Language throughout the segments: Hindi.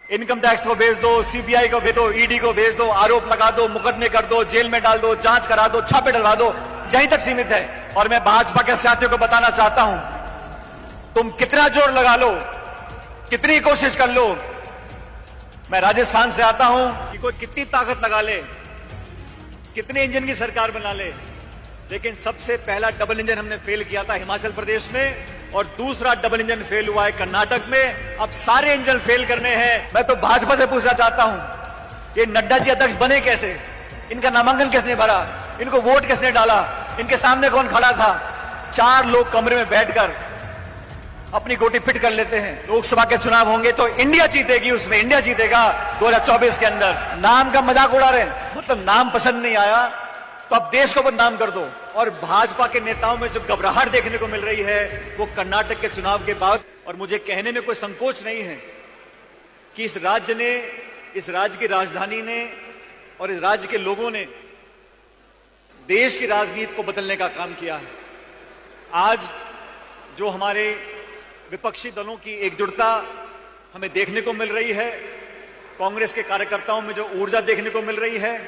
इनकम टैक्स को भेज दो, सीबीआई को भेज दो, ईडी को भेज दो, आरोप लगा दो, मुकदमे कर दो, जेल में डाल दो, जांच करा दो, छापे डलवा दो, यहीं तक सीमित है। और मैं भाजपा के साथियों को बताना चाहता हूं, तुम कितना जोर लगा लो, कितनी कोशिश कर लो, मैं राजस्थान से आता हूं कि कोई कितनी ताकत लगा ले, कितने इंजन की सरकार बना ले, लेकिन सबसे पहला डबल इंजन हमने फेल किया था हिमाचल प्रदेश में और दूसरा डबल इंजन फेल हुआ है कर्नाटक में। अब सारे इंजन फेल करने हैं। मैं तो भाजपा से पूछना चाहता हूं, ये नड्डा जी अध्यक्ष बने कैसे? इनका नामांकन किसने भरा? इनको वोट किसने डाला? इनके सामने कौन खड़ा था? 4 लोग कमरे में बैठकर अपनी गोटी फिट कर लेते हैं। लोकसभा के चुनाव होंगे तो इंडिया जीतेगी, उसमें इंडिया जीतेगा 2024 के अंदर। नाम का मजाक उड़ा रहे हैं, मतलब नाम पसंद नहीं आया तो अब देश को बदनाम कर दो। और भाजपा के नेताओं में जो घबराहट देखने को मिल रही है वो कर्नाटक के चुनाव के बाद, और मुझे कहने में कोई संकोच नहीं है कि इस राज्य ने, इस राज्य की राजधानी ने और इस राज्य के लोगों ने देश की राजनीति को बदलने का काम किया है। आज जो हमारे विपक्षी दलों की एकजुटता हमें देखने को मिल रही है, कांग्रेस के कार्यकर्ताओं में जो ऊर्जा देखने को मिल रही है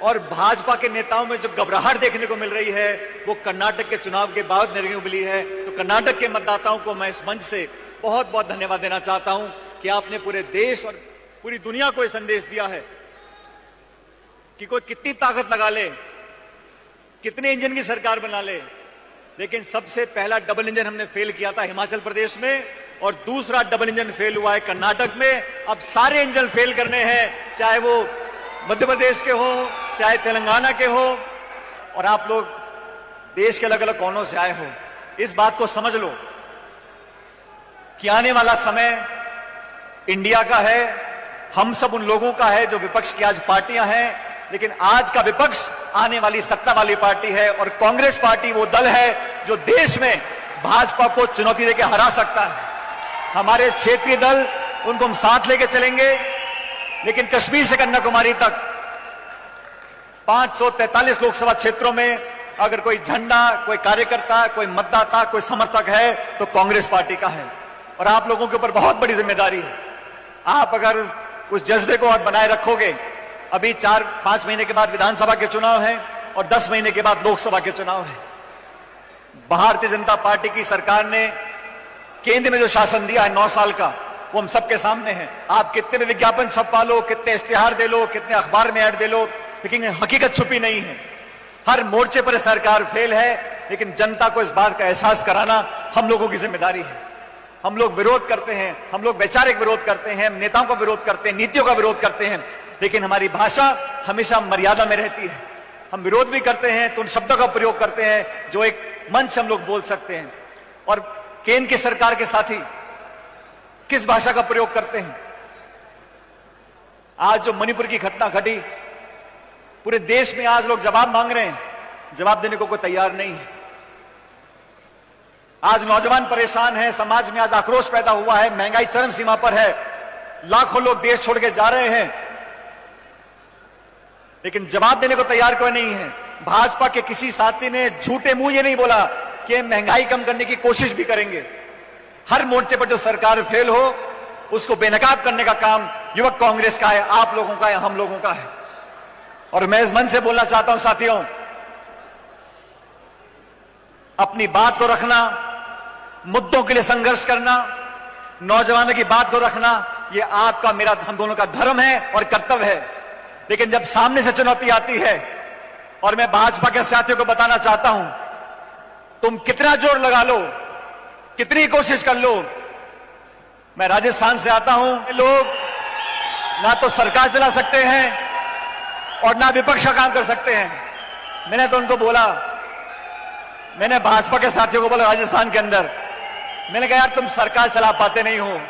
और भाजपा के नेताओं में जो घबराहट देखने को मिल रही है, वो कर्नाटक के चुनाव के बाद देखने को मिली है। तो कर्नाटक के मतदाताओं को मैं इस मंच से बहुत बहुत धन्यवाद देना चाहता हूं कि आपने पूरे देश और पूरी दुनिया को यह संदेश दिया है कि कोई कितनी ताकत लगा ले, कितने इंजन की सरकार बना ले, लेकिन सबसे पहला डबल इंजन हमने फेल किया था हिमाचल प्रदेश में और दूसरा डबल इंजन फेल हुआ है कर्नाटक में। अब सारे इंजन फेल करने हैं, चाहे वो मध्य प्रदेश के हो, चाहे तेलंगाना के हो, और आप लोग देश के अलग अलग कोनों से आए हो। इस बात को समझ लो कि आने वाला समय इंडिया का है, हम सब उन लोगों का है जो विपक्ष की आज पार्टियां हैं, लेकिन आज का विपक्ष आने वाली सत्ता वाली पार्टी है और कांग्रेस पार्टी वो दल है जो देश में भाजपा को चुनौती देकर हरा सकता है। हमारे क्षेत्रीय दल, उनको हम साथ लेके चलेंगे, लेकिन कश्मीर से कन्याकुमारी तक 543 लोकसभा क्षेत्रों में अगर कोई झंडा, कोई कार्यकर्ता, कोई मतदाता, कोई समर्थक है तो कांग्रेस पार्टी का है। और आप लोगों के ऊपर बहुत बड़ी जिम्मेदारी है। आप अगर उस जज्बे को और बनाए रखोगे, अभी 4-5 महीने के बाद विधानसभा के चुनाव हैं और 10 महीने के बाद लोकसभा के चुनाव हैं। भारतीय जनता पार्टी की सरकार ने केंद्र में जो शासन दिया है 9 साल का, वो हम सबके सामने है। आप कितने भी विज्ञापन छपवा लो, कितने इश्तिहार दे लो, कितने अखबार में ऐड दे लो, लेकिन हकीकत छुपी नहीं है। हर मोर्चे पर सरकार फेल है, लेकिन जनता को इस बात का एहसास कराना हम लोगों की जिम्मेदारी है। हम लोग विरोध करते हैं, हम लोग वैचारिक विरोध करते हैं, नेताओं का विरोध करते हैं, नीतियों का विरोध करते हैं, लेकिन हमारी भाषा हमेशा मर्यादा में रहती है। हम विरोध भी करते हैं तो उन शब्दों का प्रयोग करते हैं जो एक मंच से हम लोग बोल सकते हैं। और केंद्र की सरकार के साथी किस भाषा का प्रयोग करते हैं? आज जो मणिपुर की घटना घटी, पूरे देश में आज लोग जवाब मांग रहे हैं, जवाब देने को कोई तैयार नहीं है। आज नौजवान परेशान है, समाज में आज आक्रोश पैदा हुआ है, महंगाई चरम सीमा पर है, लाखों लोग देश छोड़ के जा रहे हैं, लेकिन जवाब देने को तैयार कोई नहीं है। भाजपा के किसी साथी ने झूठे मुंह ये नहीं बोला कि महंगाई कम करने की कोशिश भी करेंगे। हर मोर्चे पर जो सरकार फेल हो उसको बेनकाब करने का काम युवक कांग्रेस का है, आप लोगों का है, हम लोगों का है। और मैं इस मन से बोलना चाहता हूं साथियों, अपनी बात को रखना, मुद्दों के लिए संघर्ष करना, नौजवानों की बात को रखना, ये आपका मेरा हम दोनों का धर्म है और कर्तव्य है। लेकिन जब सामने से चुनौती आती है, और मैं भाजपा के साथियों को बताना चाहता हूं, तुम कितना जोर लगा लो, कितनी कोशिश कर लो, मैं राजस्थान से आता हूं, लोग ना तो सरकार चला सकते हैं और ना विपक्ष का काम कर सकते हैं। मैंने तो उनको बोला, मैंने भाजपा के साथियों को बोला राजस्थान के अंदर, मैंने कहा यार तुम सरकार चला पाते नहीं हो,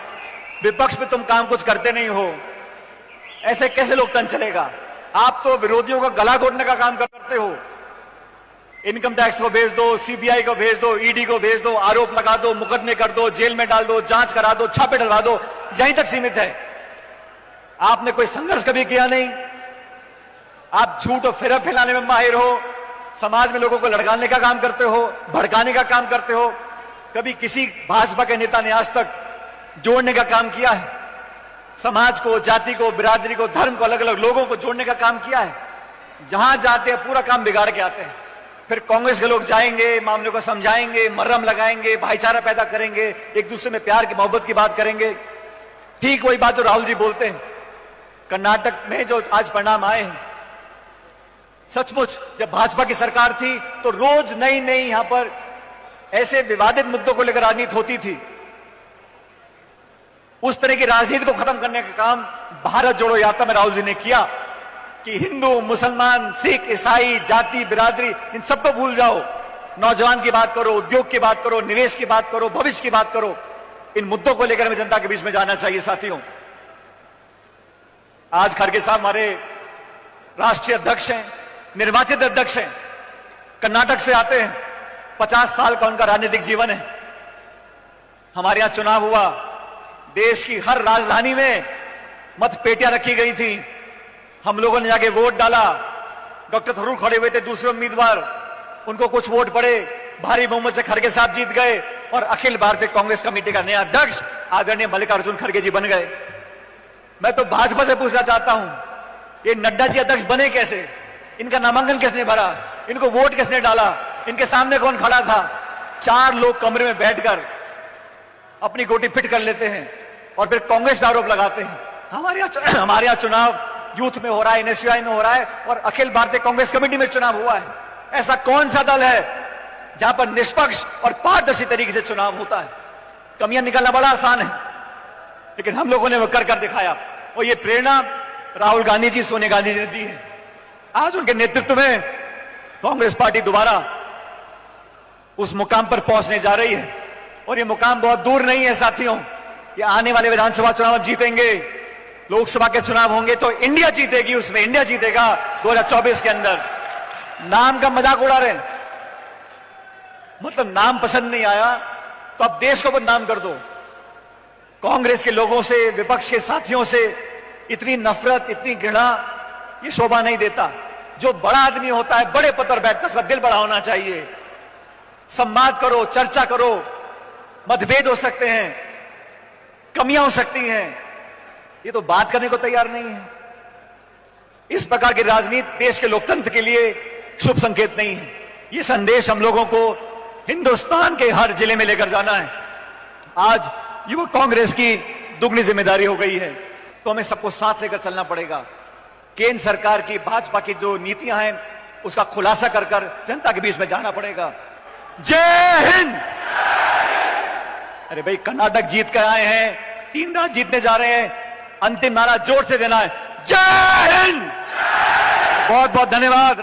विपक्ष में तुम काम कुछ करते नहीं हो, ऐसे कैसे लोकतंत्र चलेगा? आप तो विरोधियों का गला घोटने का काम करते हो। इनकम टैक्स को भेज दो, सीबीआई को भेज दो, ईडी को भेज दो, आरोप लगा दो, मुकदमे कर दो, जेल में डाल दो, जांच करा दो, छापे डलवा दो, यहीं तक सीमित है। आपने कोई संघर्ष कभी किया नहीं। आप झूठ और फिर फैलाने में माहिर हो, समाज में लोगों को लड़काने का काम करते हो, भड़काने का काम करते हो। कभी किसी भाजपा के नेता ने आज तक जोड़ने का काम किया है? समाज को, जाति को, बिरादरी को, धर्म को, अलग अलग लोगों को जोड़ने का काम किया है। जहां जाते हैं पूरा काम बिगाड़ के आते हैं। फिर कांग्रेस के लोग जाएंगे, मामले को समझाएंगे, मर्रम लगाएंगे, भाईचारा पैदा करेंगे, एक दूसरे में प्यार की, मोहब्बत की बात करेंगे। ठीक वही बात जो राहुल जी बोलते हैं। कर्नाटक में जो आज परिणाम आए हैं, सचमुच जब भाजपा की सरकार थी तो रोज नई नई यहां पर ऐसे विवादित मुद्दों को लेकर राजनीति होती थी। उस तरह की राजनीति को खत्म करने का काम भारत जोड़ो यात्रा में राहुल जी ने किया कि हिंदू, मुसलमान, सिख, ईसाई, जाति, बिरादरी, इन सबको भूल जाओ। नौजवान की बात करो, उद्योग की बात करो, निवेश की बात करो, भविष्य की बात करो। इन मुद्दों को लेकर हमें जनता के बीच में जाना चाहिए। साथियों, आज खड़गे साहब हमारे राष्ट्रीय अध्यक्ष हैं, निर्वाचित अध्यक्ष हैं, कर्नाटक से आते हैं। 50 साल का उनका राजनीतिक जीवन है। हमारे यहां चुनाव हुआ, देश की हर राजधानी में मतपेटियां रखी गई थी। हम लोगों ने जाके वोट डाला। डॉक्टर थरूर खड़े हुए थे दूसरे उम्मीदवार, उनको कुछ वोट पड़े, भारी बहुमत से खड़गे साहब जीत गए और अखिल भारतीय कांग्रेस कमेटी का नया अध्यक्ष आदरणीय मल्लिकार्जुन खड़गे जी बन गए। मैं तो भाजपा से पूछना चाहता हूं, ये नड्डा जी अध्यक्ष बने कैसे? इनका नामांकन किसने भरा? इनको वोट किसने डाला? इनके सामने कौन खड़ा था? 4 लोग कमरे में बैठकर अपनी गोटी फिट कर लेते हैं और फिर कांग्रेस पे आरोप लगाते हैं। हमारे यहाँ चुनाव यूथ में हो रहा है, एनएसयूआई में हो रहा है और अखिल भारतीय कांग्रेस कमेटी में चुनाव हुआ है। ऐसा कौन सा दल है जहां पर निष्पक्ष और पारदर्शी तरीके से चुनाव होता है? कमियां निकालना बड़ा आसान है, लेकिन हम लोगों ने वो कर कर दिखाया। और ये प्रेरणा राहुल गांधी जी, सोनिया गांधी जी ने दी है। आज उनके नेतृत्व में कांग्रेस पार्टी दोबारा उस मुकाम पर पहुंचने जा रही है और ये मुकाम बहुत दूर नहीं है। साथियों, ये आने वाले विधानसभा चुनाव जीतेंगे, लोकसभा के चुनाव होंगे तो इंडिया जीतेगी, उसमें इंडिया जीतेगा 2024 के अंदर। नाम का मजाक उड़ा रहे हैं, मतलब नाम पसंद नहीं आया तो अब देश को बदनाम कर दो। कांग्रेस के लोगों से, विपक्ष के साथियों से इतनी नफरत, इतनी घृणा, ये शोभा नहीं देता। जो बड़ा आदमी होता है, बड़े पद पर बैठता है, उसका दिल बड़ा होना चाहिए। संवाद करो, चर्चा करो, मतभेद हो सकते हैं, कमियां हो सकती हैं, ये तो बात करने को तैयार नहीं है। इस प्रकार की राजनीति देश के लोकतंत्र के लिए शुभ संकेत नहीं है। ये संदेश हम लोगों को हिंदुस्तान के हर जिले में लेकर जाना है। आज युवा कांग्रेस की दुगनी जिम्मेदारी हो गई है, तो हमें सबको साथ लेकर चलना पड़ेगा। केंद्र सरकार की, भाजपा की जो नीतियां हैं, उसका खुलासा कर कर जनता के बीच में जाना पड़ेगा। जय हिंद। अरे भाई, कर्नाटक जीत कर आए हैं, 3 राज्य जीतने जा रहे हैं, अंतिम नारा जोर से देना है, जय हिंद। बहुत बहुत धन्यवाद।